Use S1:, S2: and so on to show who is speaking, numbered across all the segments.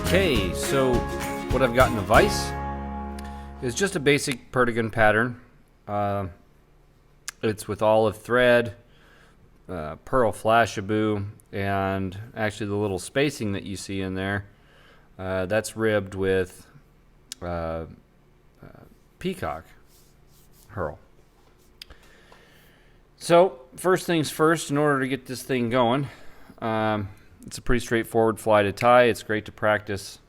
S1: Okay, so what I've got in the vise is just a basic Perdigon pattern. It's with olive thread, pearl flashaboo, and actually the little spacing that you see in there, that's ribbed with Peacock herl. So first things first, in order to get this thing going, it's a pretty straightforward fly to tie. It's great to practice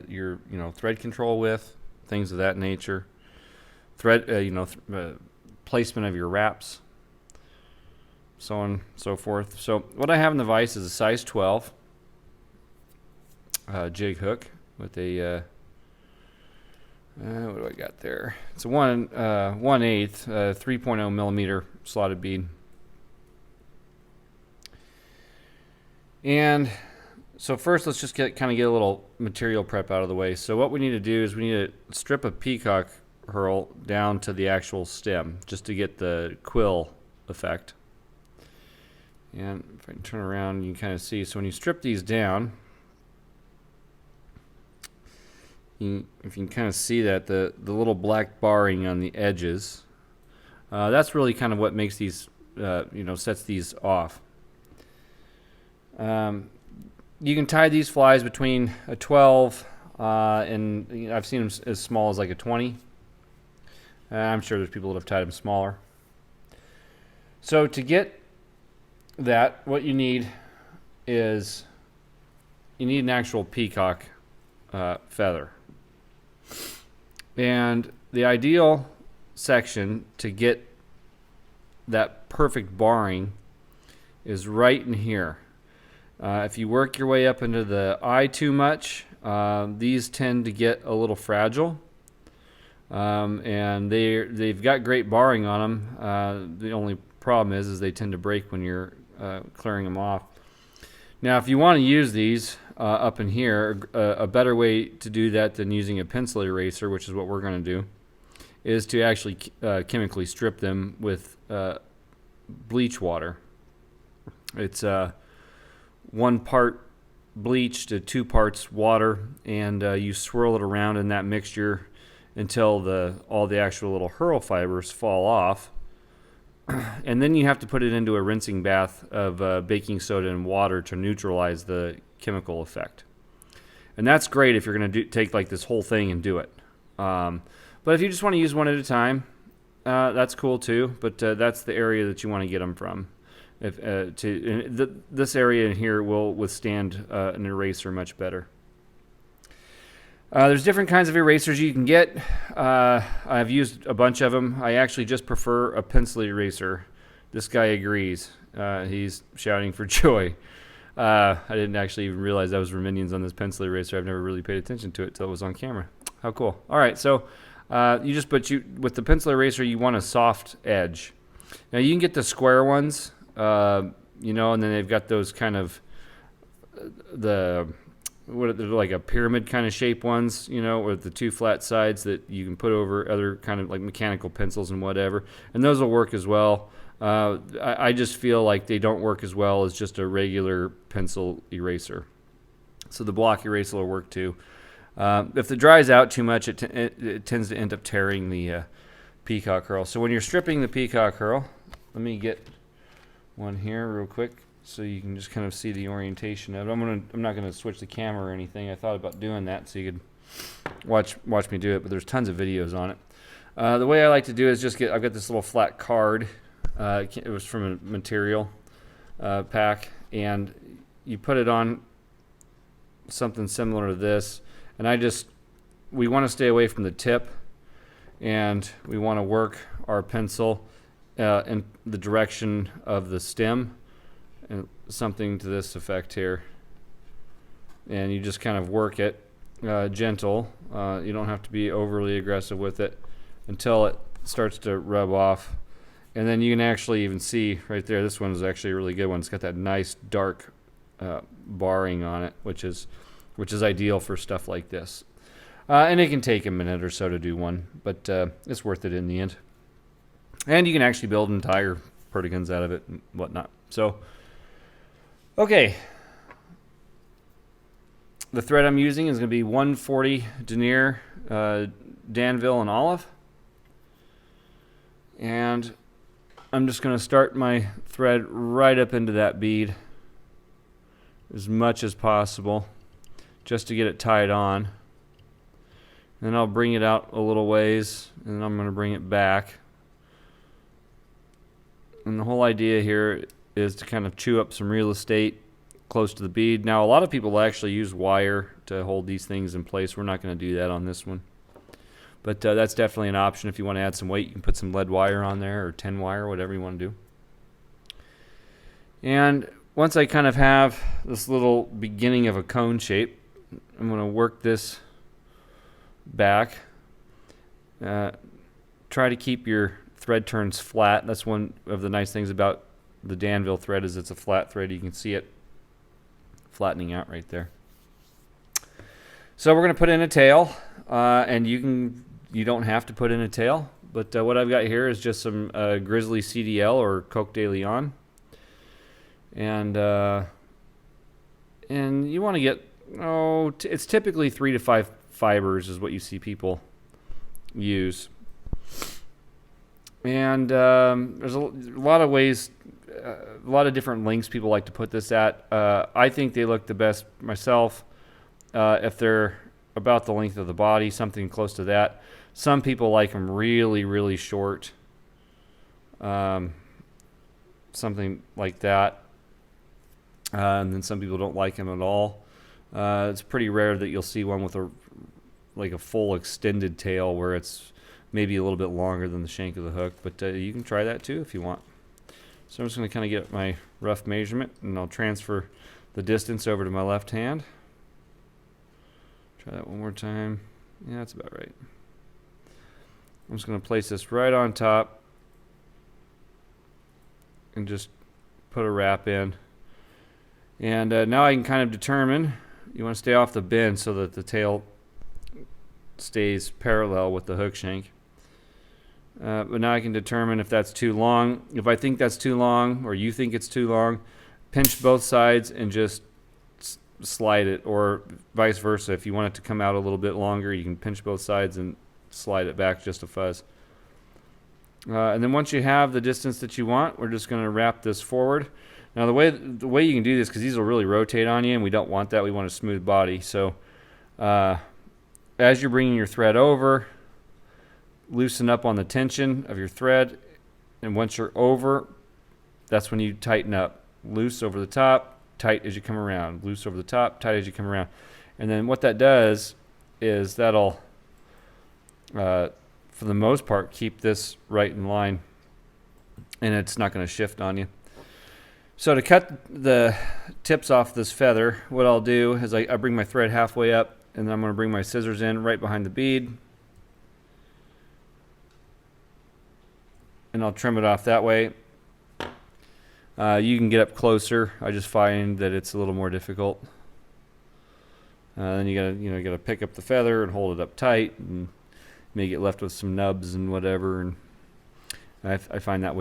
S1: your thread control with, things of that nature. Thread, placement of your wraps, so on and so forth. So what I have in the vise is a size 12 jig hook with a what do I got there? It's a 1/8 3.0 millimeter slotted bead. And so first, let's just get a little material prep out of the way. So what we need to do is we need to strip a peacock herl down to the actual stem, just to get the quill effect. And if I can turn around, you can kind of see. So when you strip these down, if you can kind of see that the little black barring on the edges, that's really kind of what makes these, sets these off. You can tie these flies between a 12 and I've seen them as small as like a 20. I'm sure there's people that have tied them smaller. So to get that, what you need is an actual peacock feather. And the ideal section to get that perfect barring is right in here. If you work your way up into the eye too much, these tend to get a little fragile, and they've got great barring on them. The only problem is they tend to break when you're clearing them off. Now, if you want to use these up in here, a better way to do that than using a pencil eraser, which is what we're going to do, is to actually chemically strip them with bleach water. It's 1 part bleach to 2 parts water, and you swirl it around in that mixture until all the actual little herl fibers fall off. And then you have to put it into a rinsing bath of baking soda and water to neutralize the chemical effect. And that's great if you're going to take like this whole thing and do it. But if you just want to use one at a time, that's cool too. But that's the area that you want to get them from. This area in here will withstand an eraser much better. There's different kinds of erasers you can get. I've used a bunch of them. I actually just prefer a pencil eraser. This guy agrees. He's shouting for joy. I didn't actually even realize that was Reminions on this pencil eraser. I've never really paid attention to it till it was on camera. How cool. All right, so with the pencil eraser, you want a soft edge. Now you can get the square ones. And then they've got those kind of they're like a pyramid kind of shape ones, with the 2 flat sides that you can put over other kind of like mechanical pencils and whatever, and those will work as well. I just feel like they don't work as well as just a regular pencil eraser. So the block eraser will work too. If it dries out too much, it tends to end up tearing the peacock herl. So when you're stripping the peacock herl, let me get one here real quick so you can just kind of see the orientation of it. I'm not gonna switch the camera or anything. I thought about doing that so you could watch me do it, but there's tons of videos on it. The way I like to do is I've got this little flat card. It was from a material pack, and you put it on something similar to this, and we want to stay away from the tip, and we want to work our pencil in the direction of the stem, and something to this effect here. And you just kind of work it gentle. You don't have to be overly aggressive with it until it starts to rub off. And then you can actually even see right there, this one is actually a really good one. It's got that nice dark barring on it, which is ideal for stuff like this. And it can take a minute or so to do one, but it's worth it in the end. And you can actually build entire Perdigons out of it and whatnot. So, okay. The thread I'm using is going to be 140 denier Danville and olive. And I'm just going to start my thread right up into that bead as much as possible just to get it tied on. Then I'll bring it out a little ways, and then I'm going to bring it back. And the whole idea here is to kind of chew up some real estate close to the bead. Now, a lot of people actually use wire to hold these things in place. We're not going to do that on this one. But that's definitely an option. If you want to add some weight, you can put some lead wire on there, or 10 wire, whatever you want to do. And once I kind of have this little beginning of a cone shape, I'm going to work this back. Try to keep your thread turns flat. That's one of the nice things about the Danville thread, is it's a flat thread. You can see it flattening out right there. So we're going to put in a tail, and you don't have to put in a tail, but what I've got here is just some Grizzly CDL or Coke de Leon, and you want to get it's typically 3 to 5 fibers is what you see people use. And there's a lot of ways, a lot of different lengths people like to put this at. I think they look the best myself if they're about the length of the body, something close to that. Some people like them really, really short, something like that. And then some people don't like them at all. It's pretty rare that you'll see one with a full extended tail where it's maybe a little bit longer than the shank of the hook, but you can try that too if you want. So I'm just going to kind of get my rough measurement, and I'll transfer the distance over to my left hand. Try that one more time. Yeah, that's about right. I'm just going to place this right on top and just put a wrap in. And now I can kind of determine, you want to stay off the bend so that the tail stays parallel with the hook shank. But now I can determine if that's too long. If I think that's too long, or you think it's too long, pinch both sides and just slide it, or vice versa. If you want it to come out a little bit longer, you can pinch both sides and slide it back just a fuzz. And then once you have the distance that you want, we're just going to wrap this forward. Now the way you can do this, because these will really rotate on you, and we don't want that. We want a smooth body. So as you're bringing your thread over, loosen up on the tension of your thread, and once you're over, that's when you tighten up. Loose over the top, tight as you come around. Loose over the top, tight as you come around. And then what that does is that'll, for the most part, keep this right in line, and it's not going to shift on you. So to cut the tips off this feather, what I'll do is I bring my thread halfway up, and then I'm going to bring my scissors in right behind the bead, and I'll trim it off that way. You can get up closer. I just find that it's a little more difficult. Then you gotta pick up the feather and hold it up tight, and may get left with some nubs and whatever. And I find that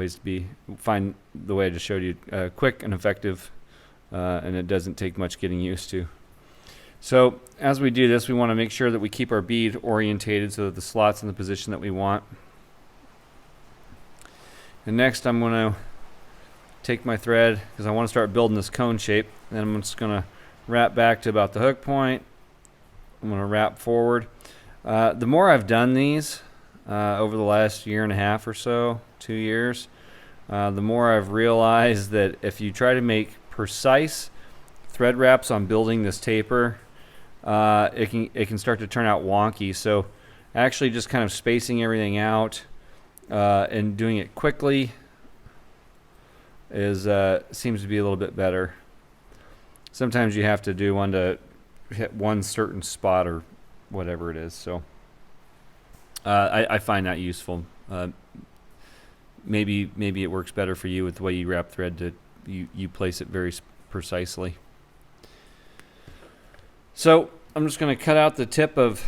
S1: find the way I just showed you quick and effective, and it doesn't take much getting used to. So as we do this, we want to make sure that we keep our bead orientated so that the slot's in the position that we want. And next I'm going to take my thread, because I want to start building this cone shape, and I'm just going to wrap back to about the hook point. I'm going to wrap forward. The more I've done these over the last year and a half or so, 2 years, the more I've realized that if you try to make precise thread wraps on building this taper, it can start to turn out wonky. So actually just kind of spacing everything out and doing it quickly seems to be a little bit better. Sometimes you have to do one to hit one certain spot or whatever it is. So I find that useful. Maybe it works better for you with the way you wrap thread, to you place it very precisely. So I'm just going to cut out the tip of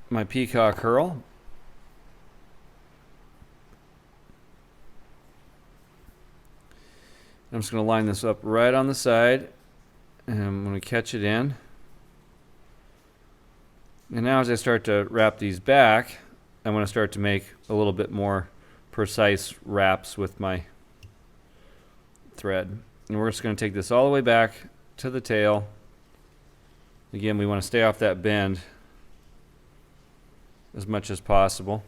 S1: my Peacock herl. I'm just going to line this up right on the side, and I'm going to going to catch it in. And now as I start to wrap these back, I'm going to start to make a little bit more precise wraps with my thread. And we're just going to take this all the way back to the tail. Again, we want to stay off that bend as much as possible.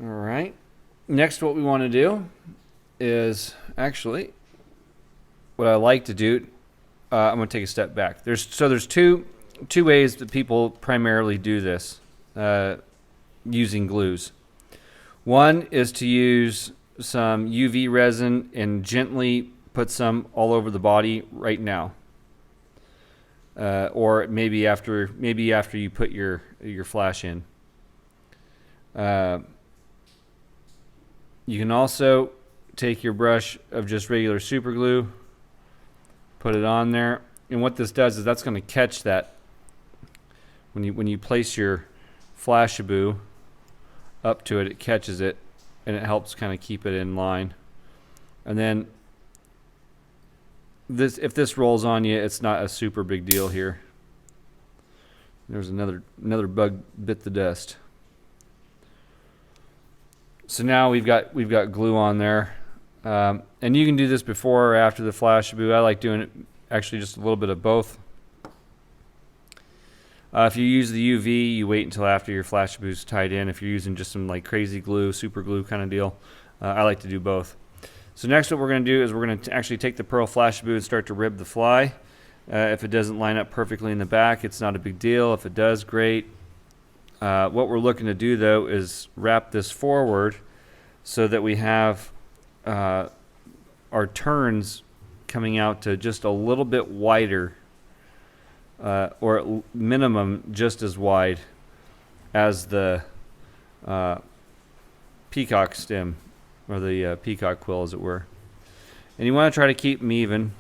S1: All right. Next, what we want to do is actually what I like to do. I'm going to take a step back. There's two ways that people primarily do this using glues. One is to use some UV resin and gently put some all over the body right now, or maybe after you put your flash in. You can also take your brush of just regular super glue, put it on there, and what this does is that's going to catch that when you place your Flashaboo up to it, it catches it, and it helps kind of keep it in line. And then if this rolls on you, it's not a super big deal here. There's another bug bit the dust. So now we've got glue on there, and you can do this before or after the Flashaboo. I like doing it actually just a little bit of both. If you use the UV, you wait until after your Flashaboo's tied in. If you're using just some like crazy glue, super glue kind of deal, I like to do both. So next what we're going to do is we're going to actually take the pearl Flashaboo and start to rib the fly. If it doesn't line up perfectly in the back, it's not a big deal. If it does, great. What we're looking to do though is wrap this forward so that we have our turns coming out to just a little bit wider, or at minimum just as wide as the peacock stem, or the peacock quill as it were. And you want to try to keep them even.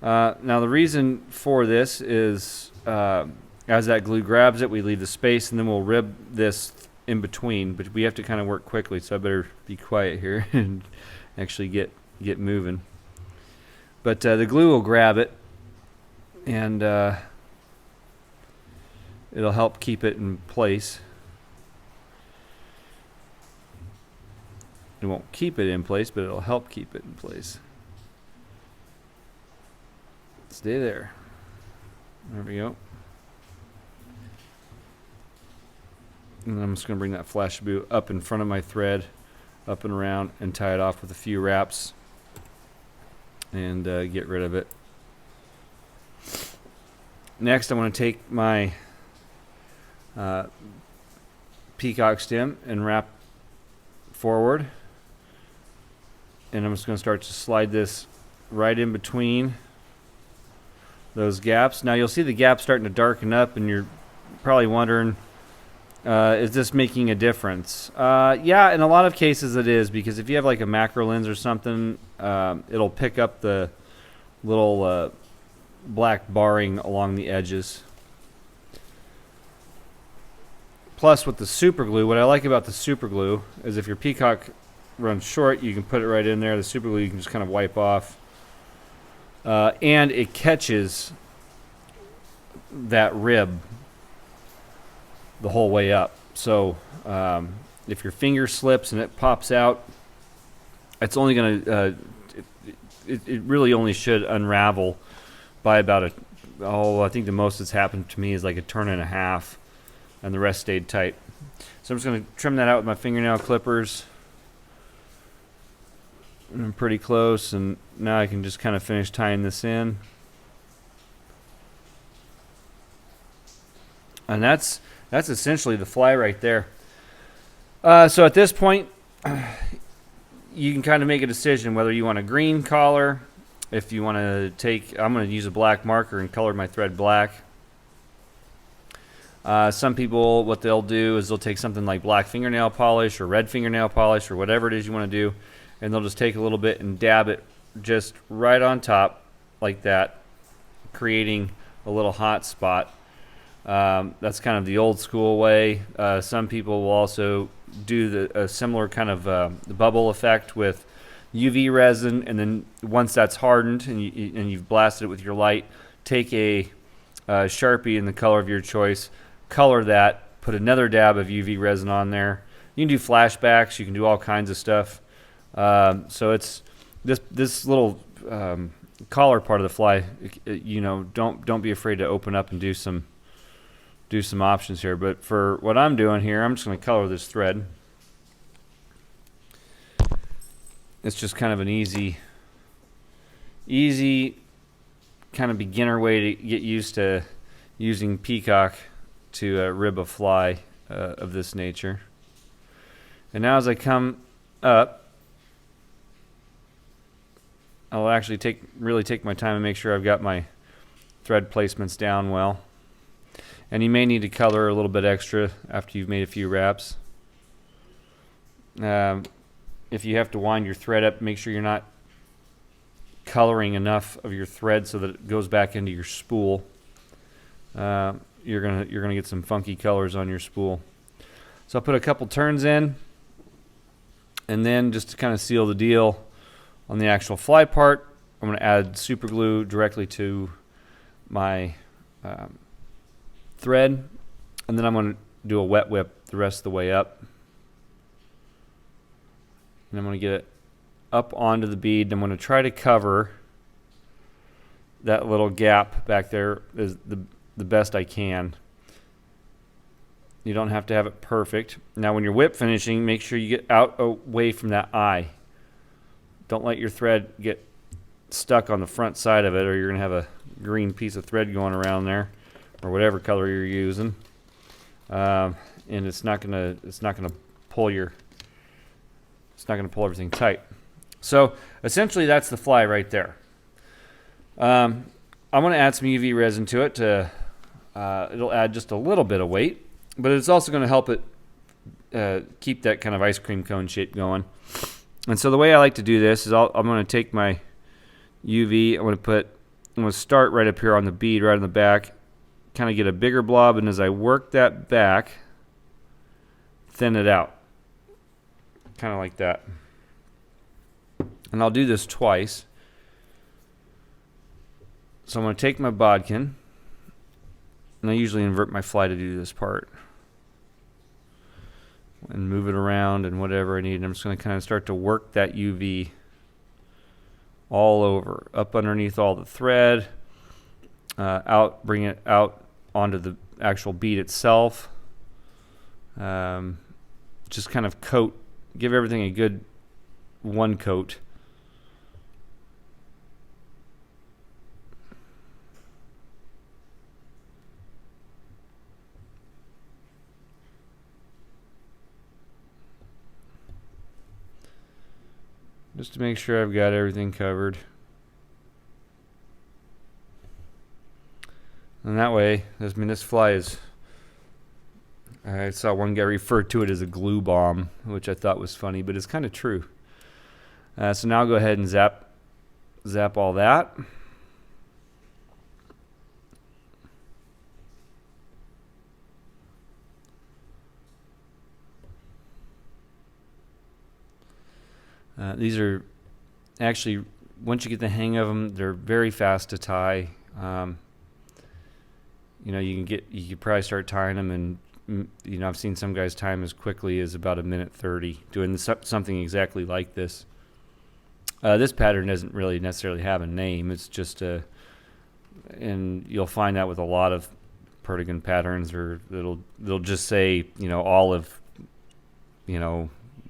S1: Now the reason for this is as that glue grabs it, we leave the space, and then we'll rib this in between. But we have to kind of work quickly, so I better be quiet here and actually get moving. But the glue will grab it, and it'll help keep it in place. It won't keep it in place, but it'll help keep it in place. Stay there. There we go. And I'm just going to bring that Flashaboo up in front of my thread, up and around, and tie it off with a few wraps, and get rid of it. Next, I want to take my peacock stem and wrap forward, and I'm just going to start to slide this right in between those gaps. Now you'll see the gap starting to darken up, and you're probably wondering, is this making a difference? Yeah, in a lot of cases it is, because if you have like a macro lens or something, it'll pick up the little black barring along the edges. Plus with the super glue, what I like about the super glue is if your peacock runs short, you can put it right in there. The super glue you can just kind of wipe off. And it catches that rib the whole way up. So if your finger slips and it pops out, it's only going to, it really only should unravel by about I think the most that's happened to me is like a turn and a half, and the rest stayed tight. So I'm just going to trim that out with my fingernail clippers. I'm pretty close, and now I can just kind of finish tying this in. And that's essentially the fly right there. So at this point, you can kind of make a decision whether you want a green collar. If you want to I'm going to use a black marker and color my thread black. Some people, what they'll do is they'll take something like black fingernail polish or red fingernail polish or whatever it is you want to do, and they'll just take a little bit and dab it just right on top like that, creating a little hot spot. That's kind of the old school way. Some people will also do a similar kind of the bubble effect with UV resin, and then once that's hardened and you've blasted it with your light, take a Sharpie in the color of your choice, color that, put another dab of UV resin on there. You can do flashbacks, you can do all kinds of stuff. So it's this little collar part of the fly. You know, don't be afraid to open up and do some options here. But for what I'm doing here, I'm just going to color this thread. It's just kind of an easy kind of beginner way to get used to using Peacock to rib a fly of this nature. And now as I come up, I'll actually really take my time and make sure I've got my thread placements down well. And you may need to color a little bit extra after you've made a few wraps. If you have to wind your thread up, make sure you're not coloring enough of your thread so that it goes back into your spool. You're gonna get some funky colors on your spool. So I'll put a couple turns in, and then just to kind of seal the deal on the actual fly part, I'm going to add super glue directly to my thread, and then I'm going to do a wet whip the rest of the way up. And I'm going to get it up onto the bead. I'm going to try to cover that little gap back there as the best I can. You don't have to have it perfect. Now when you're whip finishing, make sure you get out away from that eye. Don't let your thread get stuck on the front side of it, or you're going to have a green piece of thread going around there, or whatever color you're using. And it's not going to pull everything tight. So essentially that's the fly right there. I'm going to add some UV resin to it it'll add just a little bit of weight, but it's also going to help it keep that kind of ice cream cone shape going. And so the way I like to do this is I'm going to take my UV, I'm going to start right up here on the bead, right on the back, kind of get a bigger blob, and as I work that back, thin it out. Kind of like that. And I'll do this twice. So I'm going to take my bodkin, and I usually invert my fly to do this part, and move it around and whatever I need. And I'm just going to kind of start to work that UV all over, up underneath all the thread, bring it out onto the actual bead itself. Just kind of give everything a good one coat. Just to make sure I've got everything covered. And that way, this fly is, I saw one guy refer to it as a glue bomb, which I thought was funny, but it's kind of true. So now I'll go ahead and zap all that. These are actually, once you get the hang of them, they're very fast to tie. You could probably start tying them, and I've seen some guys tie them as quickly as about 1:30, doing something exactly like this. This pattern doesn't really necessarily have a name. It's just and you'll find that with a lot of Perdigon patterns, or they'll just say olive,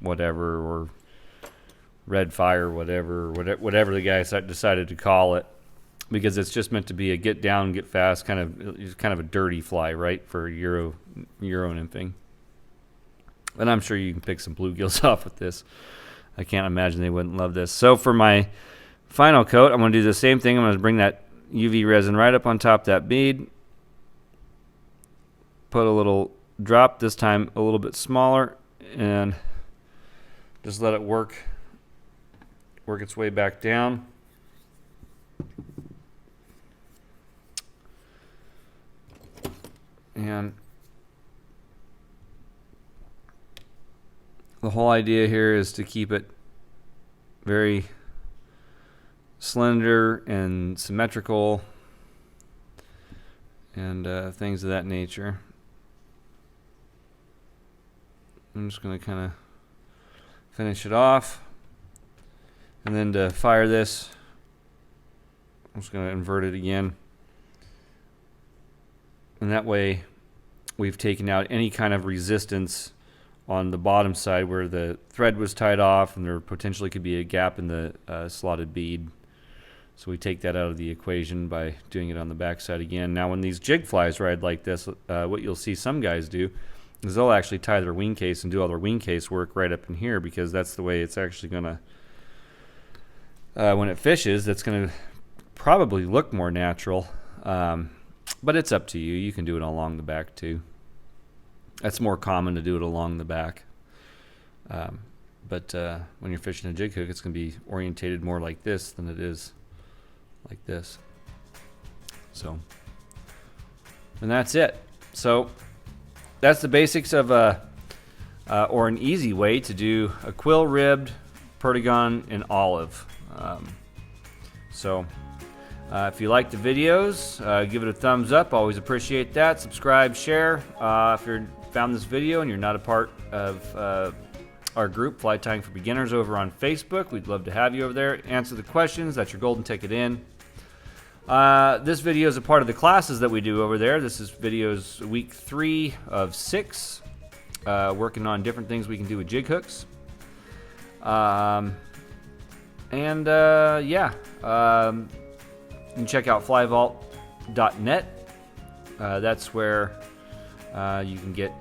S1: whatever, or red fire, whatever the guy decided to call it, because it's just meant to be a get down, get fast kind of a dirty fly, right, for Euro nymphing. And I'm sure you can pick some bluegills off with this. I can't imagine they wouldn't love this. So for my final coat, I'm going to do the same thing. I'm going to bring that UV resin right up on top of that bead. Put a little drop, this time a little bit smaller, and just let it work its way back down. And the whole idea here is to keep it very slender and symmetrical, and things of that nature. I'm just going to kind of finish it off, and then to fire this, I'm just going to invert it again, and that way we've taken out any kind of resistance on the bottom side where the thread was tied off and there potentially could be a gap in the slotted bead. So we take that out of the equation by doing it on the back side again. Now when these jig flies ride like this, what you'll see some guys do is they'll actually tie their wing case and do all their wing case work right up in here, because that's the way it's actually going to, when it fishes, that's going to probably look more natural. But it's up to you. You can do it along the back too. That's more common to do it along the back. But when you're fishing a jig hook, it's going to be orientated more like this than it is like this. So, and that's it. So that's the basics of or an easy way to do a quill ribbed Perdigon in olive. If you like the videos, give it a thumbs up. Always appreciate that. Subscribe, share. If you found this video and you're not a part of our group, Fly Tying for Beginners, over on Facebook, we'd love to have you over there. Answer the questions. That's your golden ticket in. This video is a part of the classes that we do over there. This is videos week 3 of 6, working on different things we can do with jig hooks. You can check out flyvault.net. That's where you can get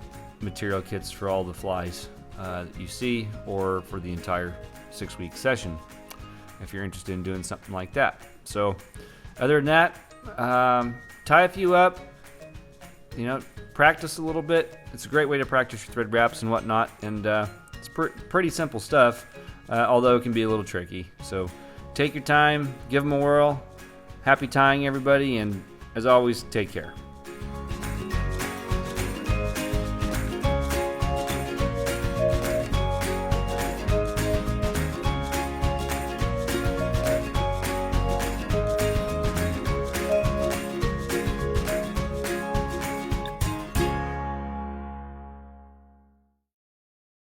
S1: material kits for all the flies that you see, or for the entire 6-week session, if you're interested in doing something like that. So other than that, tie a few up, practice a little bit. It's a great way to practice your thread wraps and whatnot, and it's pretty simple stuff, although it can be a little tricky. So take your time, give them a whirl. Happy tying, everybody, and as always, take care.